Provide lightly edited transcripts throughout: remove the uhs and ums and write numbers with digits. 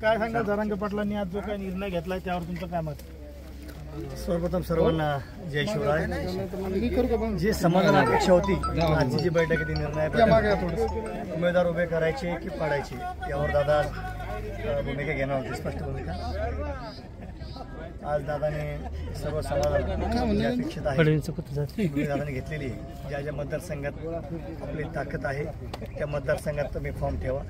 काय सांगाल जरांगे पाटलांनी आज जो काही निर्णय घेतलाय त्यावर तुमचं काय मत? सर्वप्रथम सर्वांना जय शिवराय। जी समाधान अपेक्षा होती आजची जी बैठकीत निर्णय उमेदवार उभे करायचे की पाडायचे यावर दादा भूमिका घेणार होती, स्पष्ट भूमिका। आज दादाने सर्व समाधान अपेक्षित आहे दादाने घेतलेली आहे। ज्या ज्या मतदारसंघात आपली ताकद आहे त्या मतदारसंघात तुम्ही फॉर्म ठेवा।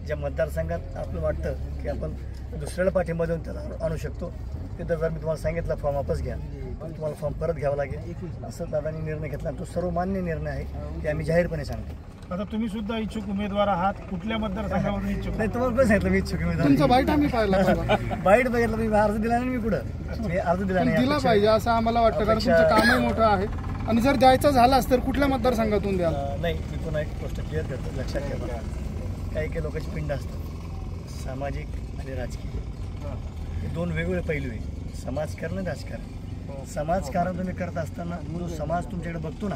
ज्या मतदारसंघात आपलं वाटतं की आपण दुसऱ्याला पाठिंबा देऊन त्याला आणू शकतो तिथं जर मी तुम्हाला सांगितलं फॉर्म वापस घ्या, तुम्हाला फॉर्म परत घ्यावा लागेल असं दादांनी निर्णय घेतला। तो सर्वमान्य निर्णय आहे ते आम्ही जाहीरपणे सांगतो। आता तुम्ही सुद्धा इच्छुक उमेदवार आहात, कुठल्या मतदारसंघावरून इच्छुक? नाही, तुम्हाला पण सांगितलं मी इच्छुक उमेदवार। तुमचा बाईट आम्ही पाहिला, बाईट बघितलं, मी अर्ज दिला नाही, मी कुठं अर्ज दिला नाही, दिला पाहिजे असं आम्हाला वाटतं, कारण तुमचं कामही मोठं आहे आणि जर द्यायचं झालाच तर कुठल्या मतदारसंघातून द्याल? नाही, मी पुन्हा एक गोष्ट क्लिअर करतो, लक्षात ठेवा। काही काही लोकांची पिंड असतात, सामाजिक आणि राजकीय हे दोन वेगवेगळे पैलू आहे। समाजकारण आणि राजकारण। समाजकारण तुम्ही करत असताना जो समाज तुमच्याकडे बघतो ना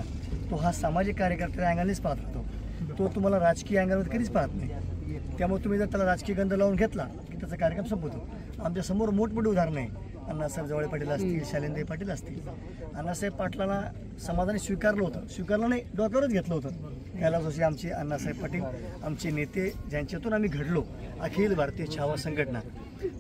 तो हा सामाजिक कार्यकर्त्याच्या अँगलनेच पाहत होतो, तो तुम्हाला राजकीय अँगलमध्ये कधीच पाहत नाही। त्यामुळे तुम्ही जर त्याला राजकीय गंध लावून घेतला की त्याचा कार्यक्रम संपतो। आमच्यासमोर मोठमोठी उदाहरणं आहे, अण्णासाहेब जवळे पाटील असतील, शालिंदे पाटील असतील। अण्णासाहेब पाटलांना समाजाने स्वीकारलं होतं, स्वीकारलं नाही डोक्यावरच घेतलं होतं। कैलास जोशी आमचे अण्णासाहेब पाटील आमचे नेते ज्यांच्यातून आम्ही घडलो, अखिल भारतीय छावा संघटना।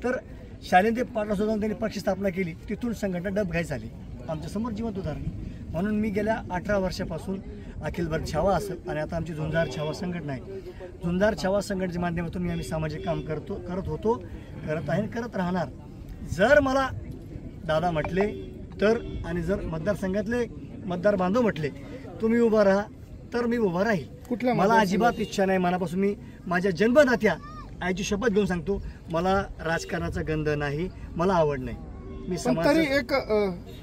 तर शालिंदे पाटलासुद्धा त्यांनी पक्ष स्थापना केली, तिथून संघटना डबघाई झाली, आमच्यासमोर जिवंत उदाहरण। म्हणून मी गेल्या 18 वर्षापासून अखिल भारत छावा असेल आणि आता आमची झुंजार छावा संघटना आहे। झुंजार छावा संघटनेच्या माध्यमातून आम्ही सामाजिक काम करत होतो, करत आहे, करत राहणार। जर मला दादा म्हटले तर आणि जर मतदारसंघातले मतदार बांधव म्हटले तुम्ही उभा राहा तर मी उभा राहील। मला अजिबात इच्छा नाही, मनापासून मी माझ्या जन्मदात्या आईची शपथ घेऊन सांगतो, मला राजकारणाचा गंध नाही, मला आवड नाही। मी तरी एक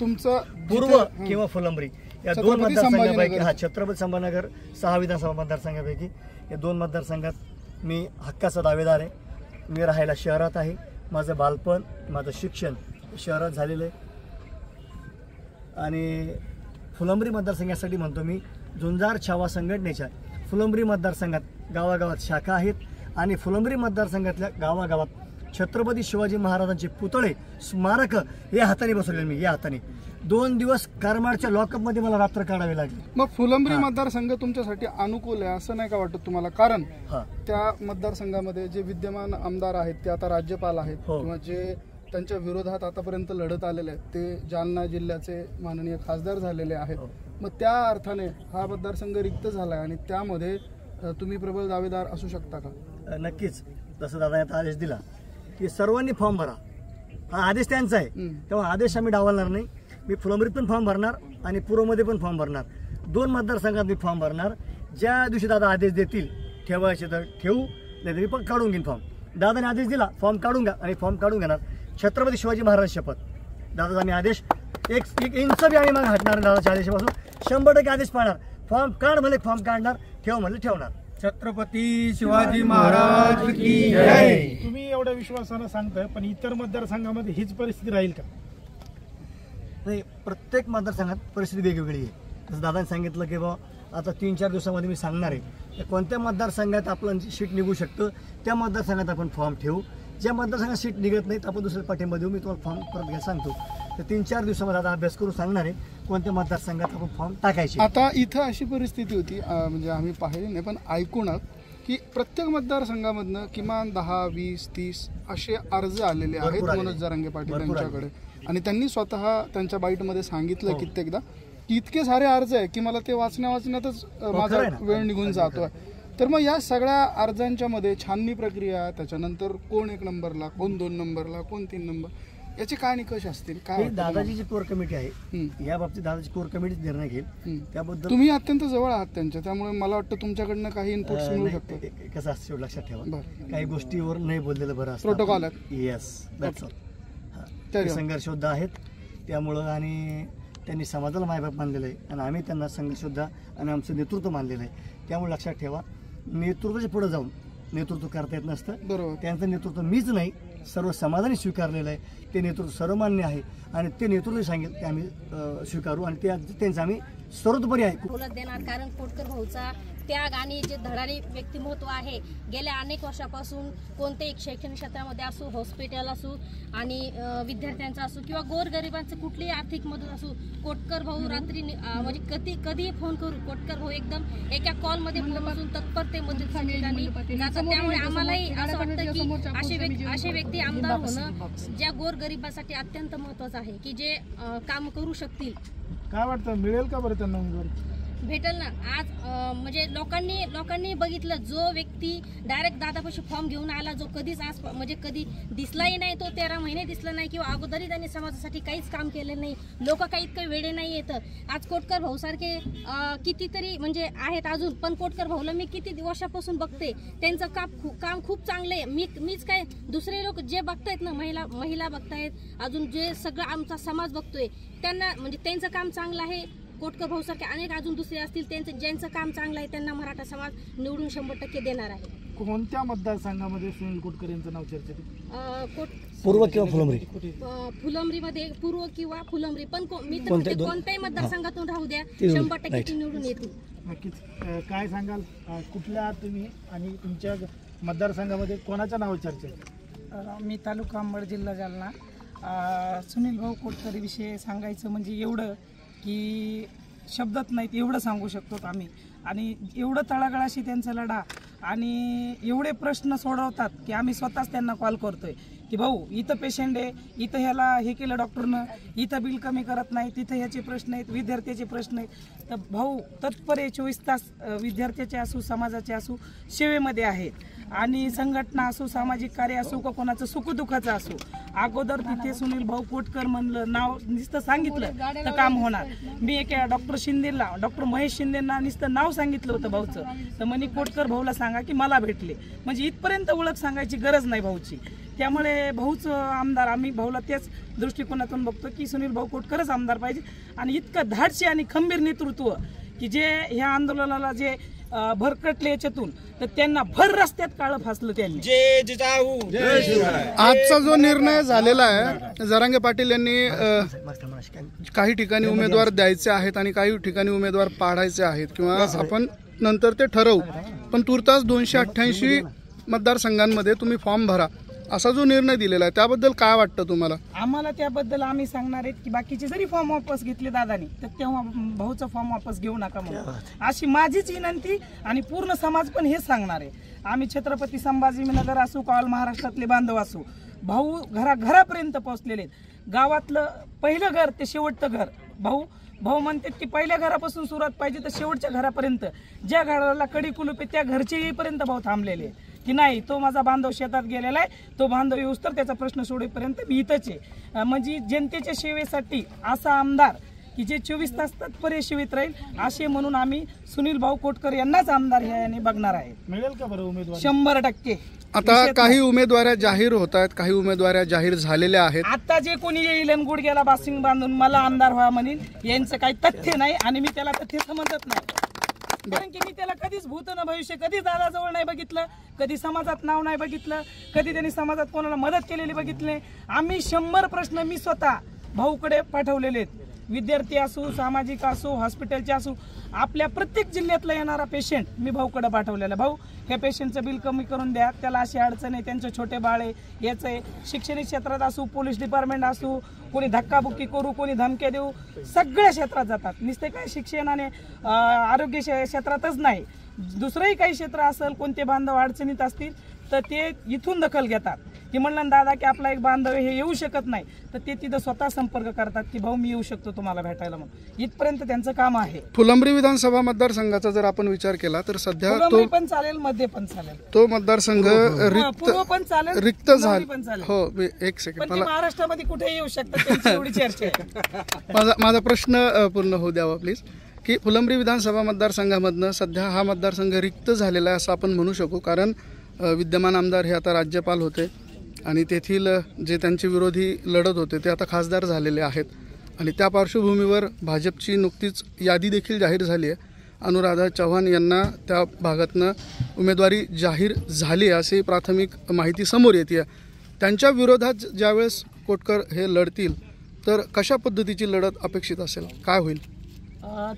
तुमचं पूर्व किंवा फुलंब्री या दोन मतदारसंघापैकी, हा छत्रपती संभाजीनगर 6 विधानसभा मतदारसंघापैकी या दोन मतदारसंघात मी हक्काचा दावेदार आहे। मी राहायला शहरात आहे, माझं बालपण माझं शिक्षण शहरात झालेलं आहे आणि फुलंब्री मतदारसंघासाठी म्हणतो मी झुंजार छावा संघटनेच्या फुलंब्री मतदारसंघात गावागावात शाखा आहेत आणि फुलंब्री मतदारसंघातल्या गावागावात छत्रपती शिवाजी महाराजांचे पुतळे स्मारक या हाताने बसवले। मी या हाताने 2 दिवस करमाडच्या लॉकअपमध्ये मला रात्र काढावी लागली। मग फुलंब्री मतदारसंघ तुमच्यासाठी अनुकूल आहे असं नाही का वाटत तुम्हाला? कारण त्या मतदारसंघामध्ये जे विद्यमान आमदार आहेत ते आता राज्यपाल आहेत किंवा जे त्यांच्या विरोधात आतापर्यंत लढत आलेले आहेत ते जालना जिल्ह्याचे माननीय खासदार झालेले आहेत। मग त्या अर्थाने हा मतदारसंघ रिक्त झालाय आणि त्यामध्ये तुम्ही प्रबळ दावेदार असू शकता का? नक्कीच, जसं दादा आता आदेश दिला की सर्वांनी फॉर्म भरा, हा आदेश त्यांचा आहे, तेव्हा आदेश आम्ही डावलणार नाही। मी फुलंब्रीत पण फॉर्म भरणार आणि पूर्वमध्ये पण फॉर्म भरणार, 2 मतदारसंघात मी फॉर्म भरणार। ज्या दिवशी दादा आदेश देतील ठेवायचे तर ठेवू, नाही तरी पण काढून घेईन फॉर्म। दादाने आदेश दिला फॉर्म काढून घ्या आणि फॉर्म काढून घेणार। छत्रपती शिवाजी महाराज शपथ, दादाचा आम्ही आदेश एक इंच बी आम्ही मागे हटणार दादाच्या आदेशापासून, 100% आदेश पाळणार। फॉर्म काढ म्हणले फॉर्म काढणार, ठेव म्हणले ठेवणार। छत्रपती शिवाजी महाराज की जय। तुम्ही एवढ्या विश्वासानं सांगताय, पण इतर मतदारसंघामध्ये हीच परिस्थिती राहील का? नाही, प्रत्येक मतदारसंघात परिस्थिती वेगवेगळी आहे। जसं दादाने सांगितलं की बाबा आता 3-4 दिवसामध्ये मी सांगणार आहे कोणत्या मतदारसंघात आपलं सीट निघू शकतं, त्या मतदारसंघात आपण फॉर्म ठेवू। ज्या मतदारसंघात सीट निघत नाही तर आपण दुसऱ्या पाठिंबा देऊ। मी तुम्हाला फॉर्म परत घ्या सांगतो, तर 3-4 दिवसामध्ये आता अभ्यास करून सांगणार आहे कोणत्या मतदारसंघात आपण फॉर्म टाकायचे। आता इथं अशी परिस्थिती होती, म्हणजे आम्ही पाहिली नाही पण ऐकूनच, की प्रत्येक मतदारसंघामधनं किमान 10, 20, 30 असे अर्ज आलेले आहेत मनोज जरांगे पाटील यांच्याकडे आणि त्यांनी स्वतः त्यांच्या बाईटमध्ये सांगितलं कित्येकदा की इतके सारे अर्ज आहे की मला ते वाचण्यातच माझा वेळ निघून जातोय। तर मग या सगळ्या अर्जांच्या मध्ये छाननी प्रक्रिया, त्याच्यानंतर कोण 1 नंबरला, कोण 2 नंबरला, कोण 3 नंबर, याचे काय निकष असतील? काय दादाची जी कोर कमिटी आहे या बाबतीत दादाची कोर कमिटी निर्णय घेईल त्याबद्दल। तुम्ही अत्यंत जवळ आहात त्यांच्या, त्यामुळे मला वाटतं तुमच्याकडनं काही इनपुट्स मिळू शकतात। कसं असतं लक्षात ठेवा, काही गोष्टीवर नाही बोललेलं बरं असतं, प्रोटोकॉल आहे। Yes, that's all. संघर्षयोद्धा आहेत त्यामुळं आणि त्यांनी समाजाला मायबाप मानलेलं आहे आणि आम्ही त्यांना संघर्षयोद्धा आणि आमचं नेतृत्व मानलेलं आहे। त्यामुळे लक्षात ठेवा, नेतृत्वाच्या पुढे जाऊन नेतृत्व करता येत नसतं। बरोबर, त्यांचं नेतृत्व मीच नाही सर्व समाजाने स्वीकारलेलं आहे, ते नेतृत्व सर्वमान्य आहे आणि ते नेतृत्व सांगेल ते आम्ही स्वीकारू आणि त्यांचं आम्ही सर्वतोपरी आहे बोलत देणार। कारण कोटकर भाऊचा त्याग आणि जे धडाडी व्यक्तिमत्व आहे, गेल्या अनेक वर्षापासून कोणत्याही शैक्षणिक क्षेत्रामध्ये असो, हॉस्पिटल असो आणि विद्यार्थ्यांचा असो किंवा गोरगरिबांचं कुठलीही आर्थिक मदत असो, कोटकर भाऊ रात्री म्हणजे कधीही फोन करू, कोटकर भाऊ एकदम एका कॉलमध्ये फोनपासून तत्परतेमध्ये जातात. त्यामुळे आम्हालाही असं वाटतं की असे व्यक्ती आमदार होणं ज्या गोरगरिबासाठी अत्यंत महत्वाचं आहे, की जे काम करू शकतील. काय वाटतं मिळेल का बरं त्यांना उमेदवारी? भेटेल ना. आज म्हणजे लोकांनी बघितलं, जो व्यक्ती डायरेक्ट दादापाशी फॉर्म घेऊन आला, जो कधीच आज म्हणजे कधी दिसलाही नाही, तो 13 महिने दिसला नाही किंवा अगोदरही त्यांनी समाजासाठी काहीच काम केलं नाही. लोक काही इतके वेडे नाही येत. आज कोटकर भाऊ सारखे कितीतरी म्हणजे आहेत अजून, पण कोटकर भाऊला मी किती वर्षापासून बघते, त्यांचं काम खूप चांगलं आहे. मीच काय, दुसरे लोक जे बघतायत ना, महिला बघतायत, अजून जे सगळं आमचा समाज बघतोय, त्यांना म्हणजे त्यांचं काम चांगलं आहे. कोटकर भाऊ सारखे अनेक अजून दुसरे असतील, ज्यांचं काम चांगलं आहे, त्यांना मराठा समाज निवडून 100% देणार आहे. कोणत्या मतदारसंघामध्ये सुनील कोटकर यांचं नाव चर्चेत आहे? पूर्व किंवा फुलंब्री? फुलंब्रीमध्ये पूर्व किंवा फुलंब्री, पण मी तर म्हणते कोणत्याही मतदारसंघातून राहू द्या, 100% ती निवडून येतील. नक्कीच. काय सांगाल, कुठल्या तुम्ही आणि तुमच्या मतदारसंघामध्ये कोणाच्या नाव चर्चेत? मी तालुका अंबड, जिल्हा जालना. सुनील भाऊ कोटकर विषयी सांगायचं म्हणजे एवढं की शब्दात नाहीत, एवढं सांगू शकतो आम्ही. आणि एवढं तळागाळाशी त्यांचा लढा आणि एवढे प्रश्न सोडवतात की आम्ही स्वतःच त्यांना कॉल करतोय की भाऊ इथं पेशंट आहे, इथं ह्याला हे केलं डॉक्टरनं, इथं बिल कमी करत नाही, तिथं ह्याचे प्रश्न आहेत, विद्यार्थ्याचे प्रश्न आहेत. तर भाऊ तत्पर आहे, 24 तास विद्यार्थ्याचे असू, समाजाचे असू, सेवेमध्ये आहेत. आणि संघटना असो, सामाजिक कार्य असो, का कोणाचं सुखदुःखाचं असो, अगोदर तिथे सुनील भाऊ कोटकर म्हणलं, नाव नुसतं सांगितलं तर काम होणार. मी एका डॉक्टर महेश शिंदेना नुसतं नाव सांगितलं होतं भाऊचं, तर म्हणे कोटकर भाऊला सांगा की मला भेटले. म्हणजे इथपर्यंत ओळख सांगायची गरज नाही भाऊची. त्यामुळे भाऊच आमदार, आम्ही भाऊला त्याच दृष्टिकोनातून बघतो की सुनील भाऊ कोटकरच आमदार पाहिजे. आणि इतकं धाडशी आणि खंबीर नेतृत्व की जे ह्या आंदोलनाला जे भरकटले याच्यातून, तर त्यांना भर रस्त्यात काळं फासलं त्यांनी. आजचा जो निर्णय झालेला आहे, जरांगे पाटील यांनी काही ठिकाणी उमेदवार द्यायचे आहेत आणि काही ठिकाणी उमेदवार पाडायचे आहेत किंवा आपण नंतर ते ठरवू, पण तुर्तास 288 मतदारसंघांमध्ये तुम्ही फॉर्म भरा असा जो निर्णय दिलेला आहे, त्याबद्दल काय वाटतं तुम्हाला? आम्हाला त्याबद्दल आम्ही सांगणार आहेत की बाकीचे जरी फॉर्म वापस घेतले दादानी, तर तेव्हा भाऊचा फॉर्म वापस घेऊ नका म्हणून अशी माझीच विनंती. आणि पूर्ण समाज पण हेच सांगणार आहे. आम्ही छत्रपती संभाजीनगर असू, ऑल महाराष्ट्रातले बांधव असू, भाऊ घरापर्यंत पोहोचलेले आहेत. गावातलं पहिलं घर ते शेवटचं घर. भाऊ म्हणतात की पहिल्या घरापासून सुरुवात पाहिजे तर शेवटच्या घरापर्यंत, ज्या घराला कडी कुलूप आहे त्या घरचे येईपर्यंत भाऊ थांबलेले की नाही, तो माझा बांधव शेतात गेलेला आहे, तो बांधव येऊस तर त्याचा प्रश्न सोडेपर्यंत मी इथंच आहे. म्हणजे जनतेच्या सेवेसाठी असा आमदार की जे 24 तास तत्पर सेवेत राहील, असे म्हणून आम्ही सुनील भाऊ कोटकर यांनाच आमदार ह्याने बघणार आहे. मिळेल का बरं उमेदवार? 100%. आता काही उमेदवार जाहीर होत आहेत, काही उमेदवार जाहीर झालेल्या आहेत. आता जे कोणी येईल गुडघ्याला बासिंग बांधून मला आमदार व्हा म्हणेल, यांचं काही तथ्य नाही आणि मी त्याला तथ्य समजत नाही. कारण की मी त्याला कधीच भूत न भविष्य, कधी दादाजवळ नाही बघितलं, कधी समाजात नाव नाही बघितलं, कधी त्यांनी समाजात कोणाला मदत केलेली बघितले. आम्ही 100 प्रश्न मी स्वतः भाऊकडे पाठवलेले आहेत. विद्यार्थी असू, सामाजिक असू, हॉस्पिटलचे असू, आपल्या प्रत्येक जिल्ह्यातला येणारा पेशंट मी भाऊकडे पाठवलेला. भाऊ ह्या पेशंटचं बिल कमी करून द्या, त्याला अशी अडचण आहे, त्यांचे छोटे बाळ आहे, याचं आहे. शैक्षणिक क्षेत्रात असू, पोलीस डिपार्टमेंट असू, कोणी धक्काबुक्की करू, कोणी धमक्या देऊ, सगळ्या क्षेत्रात जातात. नुसते काय शिक्षणाने आरोग्य क्षेत्रातच नाही, दुसरंही काही क्षेत्र असेल, कोणते बांधव अडचणीत असतील तर ते इथून दखल घेतात की म्हणलं दादा की आपला एक बांधव हे येऊ शकत नाही, तर ते तिथं स्वतः संपर्क करतात की भाऊ मी येऊ शकतो तुम्हाला भेटायला म्हणून. इथपर्यंत त्यांचं काम आहे. फुलंब्री विधानसभा मतदारसंघाचा जर आपण विचार केला तर सध्या तो पण चालेल, मध्ये पण चालेल, तो मतदारसंघ रिक्त झाला. हो, एक सेकंड, मला महाराष्ट्रामध्ये कुठे येऊ शकतात एवढी चर्चा आहे. माझा प्रश्न पूर्ण होऊ द्यावा प्लीज. की फुलंब्री विधानसभा मतदारसंघामधनं सध्या हा मतदारसंघ रिक्त झालेला आहे असं आपण म्हणू शकू, कारण विद्यमान आमदार हे आता राज्यपाल होते आणि तेथील जे त्यांचे विरोधी लढत होते ते आता खासदार झालेले आहेत. आणि त्या पार्श्वभूमीवर भाजपची नुकतीच यादी देखील जाहीर झाली आहे. अनुराधा चव्हाण यांना त्या भागातनं उमेदवारी जाहीर झाली अशी प्राथमिक माहिती समोर येते. त्यांच्या विरोधात ज्यावेळेस कोटकर हे लढतील तर कशा पद्धतीची लढत अपेक्षित असेल, काय होईल?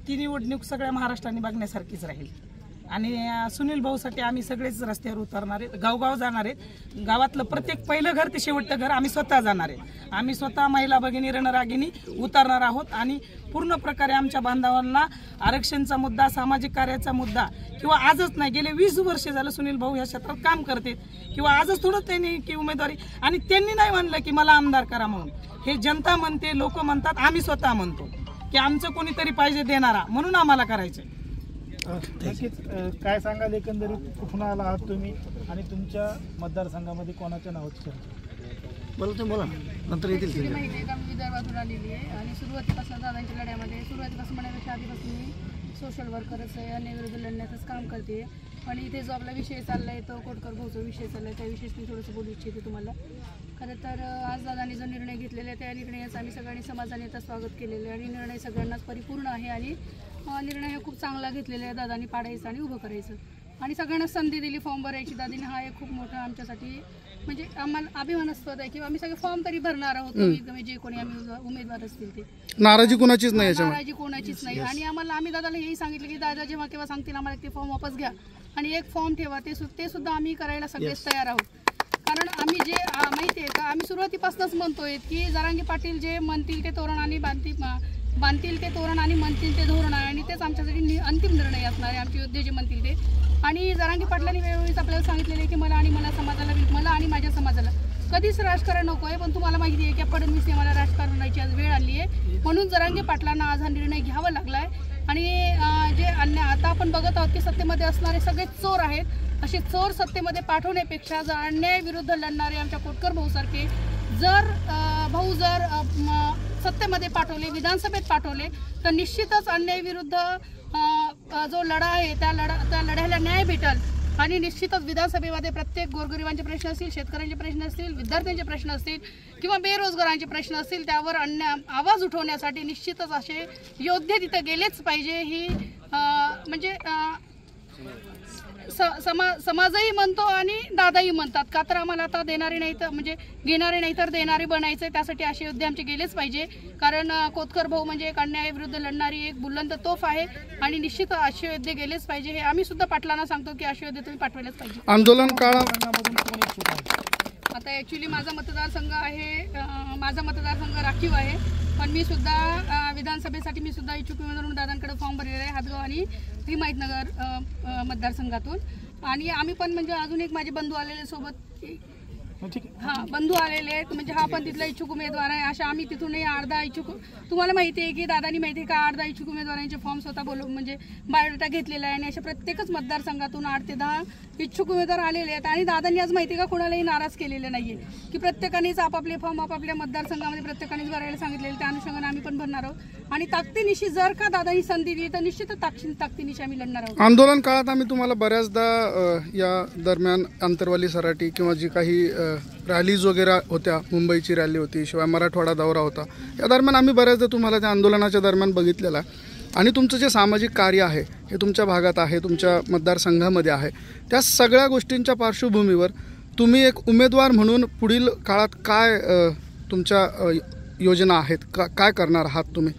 ती निवडणूक सगळ्या महाराष्ट्राने बघण्यासारखीच राहील. आणि सुनील भाऊसाठी आम्ही सगळेच रस्त्यावर उतरणार आहेत, गावगाव जाणार आहेत. गावातलं प्रत्येक पहिलं घर ते शेवटचं घर आम्ही स्वतः जाणार आहे. आम्ही स्वतः महिला भगिनी रणरागिनी उतरणार आहोत आणि पूर्ण प्रकारे आमच्या बांधवांना आरक्षणचा मुद्दा, सामाजिक कार्याचा मुद्दा किंवा आजच नाही, गेले 20 वर्ष झालं सुनील भाऊ या क्षेत्रात काम करतात किंवा आजच थोडं त्यांनी की उमेदवारी, आणि त्यांनी नाही म्हणलं की मला आमदार करा म्हणून. हे जनता म्हणते, लोक म्हणतात, आम्ही स्वतः म्हणतो की आमचं कोणीतरी पाहिजे देणारा, म्हणून आम्हाला करायचं. नक्कीच. काय सांगाल एकंदरीत कुठून आला आहात तुम्ही आणि तुमच्या मतदारसंघामध्ये कोणाच्या नावाची चर्चा? बोला तुम्ही, बोला नंतर येतील ते. माहिती आहे का, मी विदर्भातून आलेली आहे आणि सुरुवातीपासून दादांच्या लढ्यामध्ये, सुरुवातीपासून म्हणण्यापेक्षा आधीपासून मी सोशल वर्करच आहे, अन्यायविरुद्ध लढण्याचंच काम करते. आणि इथे जो आपला विषय चालला आहे तो कोटकर भाऊचा विषय चालला आहे, त्याविषयीच मी थोडंसं बोलू इच्छिते तुम्हाला. खरं तर आज दादांनी जो निर्णय घेतलेला आहे त्या निर्णयाचं आम्ही सगळ्यांनी समाजाने तर स्वागत केलेलं आहे आणि निर्णय सगळ्यांनाच परिपूर्ण आहे आणि निर्णय हे खूप चांगला घेतलेला आहे दादांनी, पाडायचं आणि उभं करायचं आणि सगळ्यांना संधी दिली फॉर्म भरायची. दादांनी हा एक खूप मोठा आमच्यासाठी म्हणजे आम्हाला अभिमानास्पद आहे की आम्ही सगळे फॉर्म तरी भरणार आहोत, जे कोणी आम्ही उमेदवार असतील ते. नाराजी कुणाचीच नाही याच्यामध्ये, नाराजी कोणाचीच नाही. आणि आम्ही दादाला हेही सांगितलं की दादा जेव्हा केव्हा सांगतील आम्हाला ते फॉर्म वापस घ्या आणि एक फॉर्म ठेवा, ते सुद्धा आम्ही करायला सगळेच तयार आहोत. कारण आम्ही जे माहिती आहे का, आम्ही सुरुवातीपासूनच म्हणतोय की जरांगे पाटील जे म्हणतील ते तोरण आणि बांधतील ते तोरण आणि म्हणतील ते धोरण आहे आणि तेच आमच्यासाठी अंतिम निर्णय असणार आहे, आमचे योद्धे जे म्हणतील ते. आणि जरांगे पाटलांनी वेळोवेळीच आपल्याला सांगितलेलं आहे की मला आणि माझ्या समाजाला कधीच राजकारण नको आहे, पण तुम्हाला माहिती आहे की फडणवीस मला राजकारणाची आज वेळ आली आहे, म्हणून जरांगे पाटलांना आज हा निर्णय घ्यावा लागला आहे. आणि जे आता आपण बघत आहोत की सत्तेमध्ये असणारे सगळे चोर आहेत, असे चोर सत्तेमध्ये पाठवण्यापेक्षा जर अन्यायाविरुद्ध लढणारे आमच्या कोटकर भाऊसारखे जर सत्तेमध्ये पाठवले, विधानसभेत पाठवले तर निश्चितच अन्यायाविरुद्ध जो लढा आहे त्या लढ्याला न्याय भेटल आणि निश्चितच विधानसभेमध्ये प्रत्येक गोरगरिबांचे प्रश्न असतील, शेतकऱ्यांचे प्रश्न असतील, विद्यार्थ्यांचे प्रश्न असतील किंवा बेरोजगारांचे प्रश्न असतील, त्यावर आवाज उठवण्यासाठी निश्चितच असे योद्धे तिथे गेलेच पाहिजे. ही म्हणजे समाजही म्हणतो आणि दादाही म्हणतात का, तर आम्हाला आता देणारे नाही तर म्हणजे घेणारे नाही तर देणारे बनायचं, त्यासाठी असे योद्धे आमचे गेलेच पाहिजे. कारण कोतकर भाऊ म्हणजे एक अन्यायाविरुद्ध लढणारी एक बुलंद तोफ आहे आणि निश्चित असे योद्धे गेलेच पाहिजे. हे आम्ही सुद्धा पाटलांना सांगतो की असे योद्धे तुम्ही पाठवलेच पाहिजे. आंदोलन काळात आता ॲक्च्युली माझा मतदारसंघ राखीव आहे, पण मी सुद्धा विधानसभेसाठी मी सुद्धा इच्छुक उमेदवार म्हणून दादांकडे फॉर्म भरलेला आहे हातगाव आणि हिमायतनगर मतदारसंघातून. आणि आम्ही पण म्हणजे अजून एक माझे बंधू आलेले सोबत, बंधू आलेले आहेत, म्हणजे हा पण तिथला इच्छुक उमेदवार आहे. अशा आम्ही तिथूनही अर्धा इच्छुक, तुम्हाला माहिती आहे की दादानी माहिती आहे का, अर्धा इच्छुक उमेदवारांचे फॉर्म स्वतः बोलून म्हणजे बायोडाटा घेतलेला आहे आणि अशा प्रत्येकच मतदारसंघातून 8 ते 10 इच्छुक उमेदवार आलेले आहेत. आणि दादांनी आज माहिती आहे का कोणालाही नाराज केलेले नाहीये की प्रत्येकानेच आपापले फॉर्म आपापल्या मतदारसंघामध्ये प्रत्येकानेच भरायला सांगितलेले, त्या अनुषंगाने आम्ही पण भरणार आहोत आणि ताकदीनिशी जर का दादांनी संधी दिली तर निश्चितच ताकदीनिशी आम्ही लढणार आहोत. आंदोलन काळात आम्ही तुम्हाला बऱ्याचदा या दरम्यान आंतरवाली सराटी किंवा जी काही रॅलीज वगैरे होत्या, मुंबईची रॅली होती, शिवाय मराठवाडा दौरा होता, या दरम्यान आम्ही बऱ्याचदा तुम्हाला त्या आंदोलनाच्या दरम्यान बघितलेला. आणि तुमचं जे सामाजिक कार्य आहे हे तुमच्या भागात आहे, तुमच्या मतदारसंघामध्ये आहे, त्या सगळ्या गोष्टींच्या पार्श्वभूमीवर तुम्ही एक उमेदवार म्हणून पुढील काळात काय तुमच्या योजना आहेत, काय करणार आहात तुम्ही?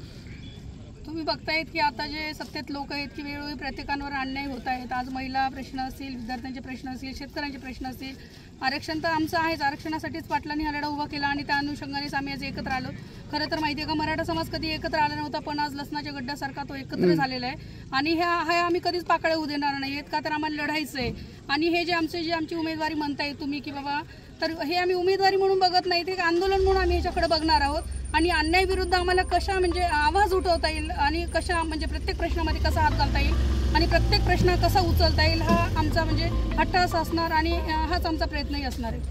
तुम्ही बघतायत की आता जे सत्तेत लोक आहेत की वेळोवेळी प्रत्येकांवर अन्याय होत आहेत. आज महिला प्रश्न असतील, विद्यार्थ्यांचे प्रश्न असतील, शेतकऱ्यांचे प्रश्न असतील, आरक्षण तर आमचं आहेच, आरक्षणासाठीच पाटलांनी हा लढा उभा केला आणि त्या अनुषंगानेच आम्ही आज एकत्र आलो. खरं तर माहिती आहे का, मराठा समाज कधी एकत्र आला नव्हता, पण आज लसणाच्या गड्ड्यासारखा तो एकत्र झालेला आहे आणि ह्या आम्ही कधीच पाकळ्या होऊ देणार नाही आहेत का, तर आम्हाला लढायचं आहे. आणि हे जे आमची उमेदवारी म्हणताय तुम्ही की बाबा, तर हे आम्ही उमेदवारी म्हणून बघत नाही, ते आंदोलन म्हणून आम्ही ह्याच्याकडे बघणार आहोत आणि अन्यायविरुद्ध आम्हाला कशा म्हणजे आवाज उठवता येईल आणि कशा म्हणजे प्रत्येक प्रश्नामध्ये कसा हात घालता येईल आणि प्रत्येक प्रश्न कसा उचलता येईल हा आमचा म्हणजे हट्टास असणार आणि हाच आमचा प्रयत्नही असणार आहे.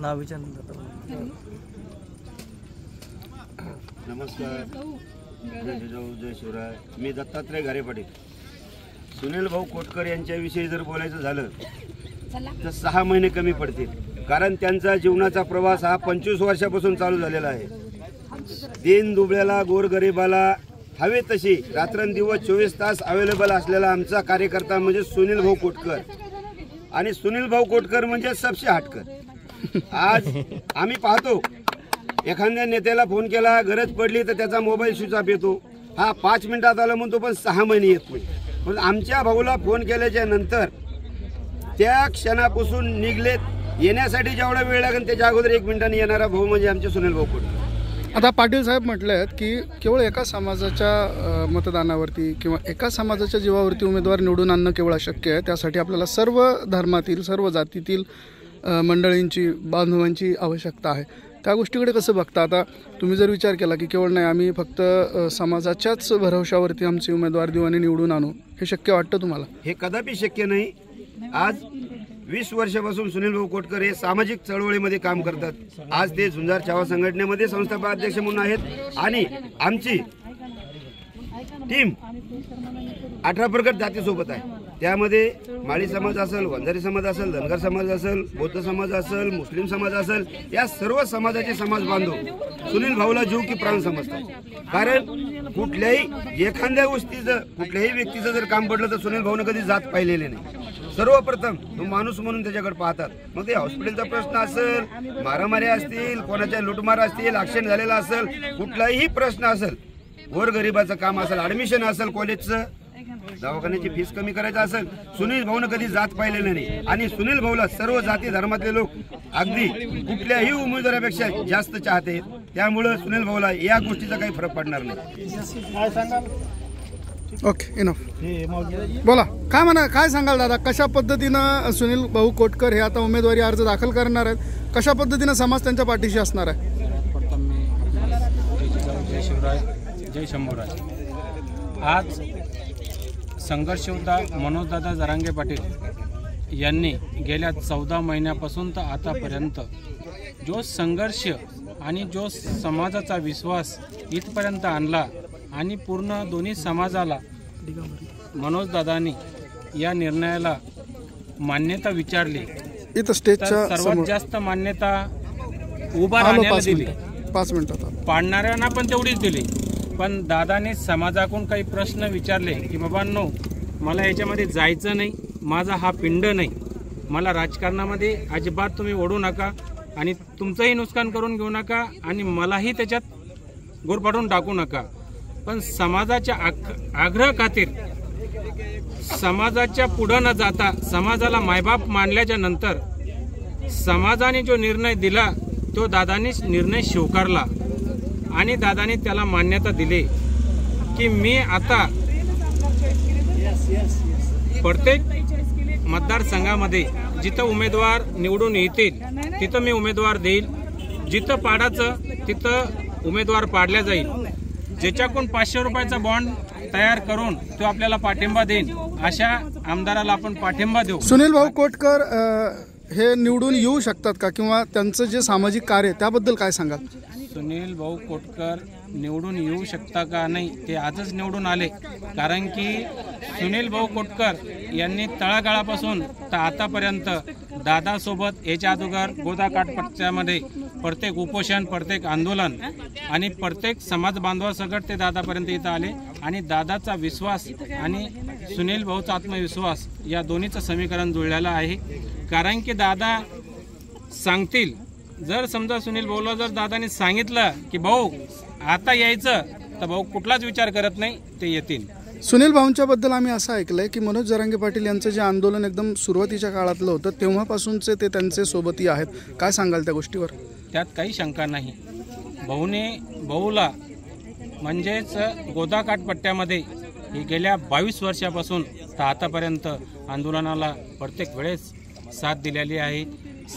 नाव विचार. नमस्कार, जय जिजाऊ, जय शिवराय. मी दत्तात्रय घारे पाटील. सुनील भाऊ कोटकर यांच्याविषयी जर बोलायचं झालं तर 6 महिने कमी पडतील, कारण त्यांचा जीवनाचा प्रवास हा 25 वर्षापासून चालू झालेला आहे. दीन दुबळ्याला, गोरगरिबाला हवे तशी रात्रंदिवस 24 तास अवेलेबल असलेला आमचा कार्यकर्ता म्हणजे सुनील भाऊ कोटकर. आणि सुनील भाऊ कोटकर म्हणजे सबसे हटकर. आज आम्ही पाहतो एखाद्या नेत्याला फोन केला, गरज पडली तर त्याचा मोबाईल स्विच ऑफ येतो. हा 5 मिनिटात आला म्हणतो, पण 6 महिने येत नाही. पण आमच्या भाऊला फोन केल्याच्या नंतर त्या क्षणापासून निघलेत. येण्यासाठी जेवढा वेळ लागेल त्याच्या अगोदर 1 मिनिटाने येणारा भाऊ म्हणजे आमचे सुनील भाऊ कोटकर. आता पाटील साहेब म्हटले आहेत की केवळ एका समाजाच्या मतदानावरती किंवा एका समाजाच्या जीवावरती उमेदवार निवडून आणणं केवळ अशक्य आहे. त्यासाठी आपल्याला सर्व धर्मातील, सर्व जातीतील मंडळींची, बांधवांची आवश्यकता आहे. त्या गोष्टीकडे कसं बघता? आता तुम्ही जर विचार केला की केवळ नाही, आम्ही फक्त समाजाच्याच भरवशावरती आमचे उमेदवार देऊ आणि निवडून आणू, हे शक्य वाटतं तुम्हाला? हे कदापि शक्य नाही. आज 20 वर्षापासून सुनील भाऊ कोटकर हे सामाजिक चळवळीमध्ये काम करतात. आज ते झुंजार छावा संघटनेमध्ये संस्थापक अध्यक्ष म्हणून आहेत आणि आमची टीम 18 प्रगत जातीसोबत आहे. त्यामध्ये माळी समाज असेल, वंजारी समाज असेल, धनगर समाज असेल, बौद्ध समाज असेल, मुस्लिम समाज असेल, या सर्व समाजाचे समाज बांधव सुनील भाऊला जीव की प्राण समजतात. कारण कुठल्याही एखाद्या गोष्टीचं, कुठल्याही व्यक्तीचं जर काम पडलं तर सुनील भाऊनं कधी जात पाहिलेले नाही. सर्वप्रथम तो माणूस म्हणून त्याच्याकडे पाहतात. मग ते हॉस्पिटलचा प्रश्न असेल, मारामारी असतील, कोणाच्या लुटमार असतील, ऍक्सिडेंट झालेला असेल, कुठलाही प्रश्न असेल, गोरगरिबाचं काम असेल, ऍडमिशन असेल, कॉलेजचं, दवाखान्याची फीस कमी करायचं असेल, सुनील भाऊनं कधी जात पाहिलेलं नाही. आणि सुनील भाऊला सर्व जाती धर्मातले लोक अगदी कुठल्याही उमेदवारापेक्षा जास्त चाहते. त्यामुळं सुनील भाऊला या गोष्टीचा काही फरक पडणार नाही. काय सांगाल? Okay, enough. बोला, काय सांगाल दादा? कशा पद्धतीनं सुनील भाऊ कोटकर हे आता उमेदवारी अर्ज दाखल करणार आहेत? कशा पद्धतीनं समाज त्यांच्या पाठीशी असणार आहे? प्रथम मी जय शिवराय, जय शंभूराय. आज संघर्ष योद्धा मनोजदादा जरांगे पाटील यांनी गेल्या 14 महिन्यापासून तर आतापर्यंत जो संघर्ष आणि जो समाजाचा विश्वास इथपर्यंत आणला आणि पूर्ण दोन्ही समाजाला मनोजदादांनी या निर्णयाला मान्यता विचारली. इथं स्टेजच्या सर्वात जास्त मान्यता उभा राहण्याला दिली. 5 मिनिटात पाडणाऱ्यांना पण तेवढीच दिली. पण दादाने समाजाकडून काही प्रश्न विचारले की बाबांनो, मला याच्यामध्ये जायचं नाही, माझा हा पिंड नाही, मला राजकारणामध्ये अजिबात तुम्ही ओढू नका आणि तुमचंही नुकसान करून घेऊ नका आणि मलाही त्याच्यात गोरपाडून टाकू नका. पण समाजाच्या आग्रह खातीर, समाजाच्या पुढं न जाता समाजाला मायबाप मानल्याच्या नंतर समाजाने जो निर्णय दिला तो दादांनी निर्णय स्वीकारला आणि दादांनी त्याला मान्यता दिली की मी आता प्रत्येक मतदारसंघामध्ये जिथं उमेदवार निवडून येतील तिथं मी उमेदवार देईल. जिथं पाडायचं तिथं उमेदवार पाडल्या जाईल. ज्याच्याकडून 500 रुपयाचा बॉन्ड तयार करून तो आपल्याला पाठिंबा देईल अशा आमदाराला आपण पाठिंबा देऊ. सुनील भाऊ कोटकर हे निवडून येऊ शकतात का, किंवा त्यांचं जे सामाजिक कार्य त्याबद्दल काय सांगाल? सुनील भाऊ कोटकर निवडून येऊ शकता का नाही, ते आजच निवडून आले. कारण की सुनील भाऊ कोटकर यांनी तळागाळापासून तर आतापर्यंत दादासोबत याच्या अगोदर गोदाकाठपट्ट्यामध्ये प्रत्येक उपोषण, प्रत्येक आंदोलन आणि प्रत्येक समाज बांधवासकट ते दादापर्यंत इथं आले. आणि दादाचा विश्वास आणि सुनील भाऊचा आत्मविश्वास या दोन्हीचं समीकरण जुळलेलं आहे. कारण की दादा सांगतील, जर समजा सुनील भाऊला जर दादाने सांगितलं की भाऊ आता यायचं, तर भाऊ कुठलाच विचार करत नाही, ते येतील. सुनील भाऊंच्या बद्दल आम्ही असं ऐकलंय की मनोज जरांगे पाटील यांचं जे आंदोलन एकदम सुरुवातीच्या काळातलं होतं तेव्हापासूनचे ते त्यांचे सोबती आहेत. काय सांगाल त्या गोष्टीवर? त्यात काही शंका नाही. भाऊला म्हणजेच गोदाकाठपट्ट्यामध्ये ही गेल्या 22 वर्षापासून तर आतापर्यंत आंदोलनाला प्रत्येक वेळेस साथ दिलेली आहे.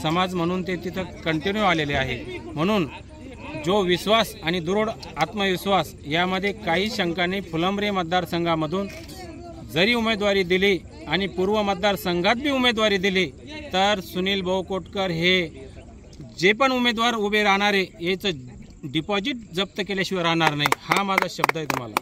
समाज म्हणून ते तिथं कंटिन्यू आलेले आहे. म्हणून जो विश्वास आणि दृढ आत्मविश्वास यामध्ये काही शंका नाही. फुलंब्री मतदारसंघामधून जरी उमेदवारी दिली आणि पूर्व मतदारसंघात बी उमेदवारी दिली तर सुनील भाऊ कोटकर हे जे पण उमेदवार उभे राहणारे याचं डिपॉझिट जप्त केल्याशिवाय राहणार नाही. हा माझा शब्द आहे तुम्हाला.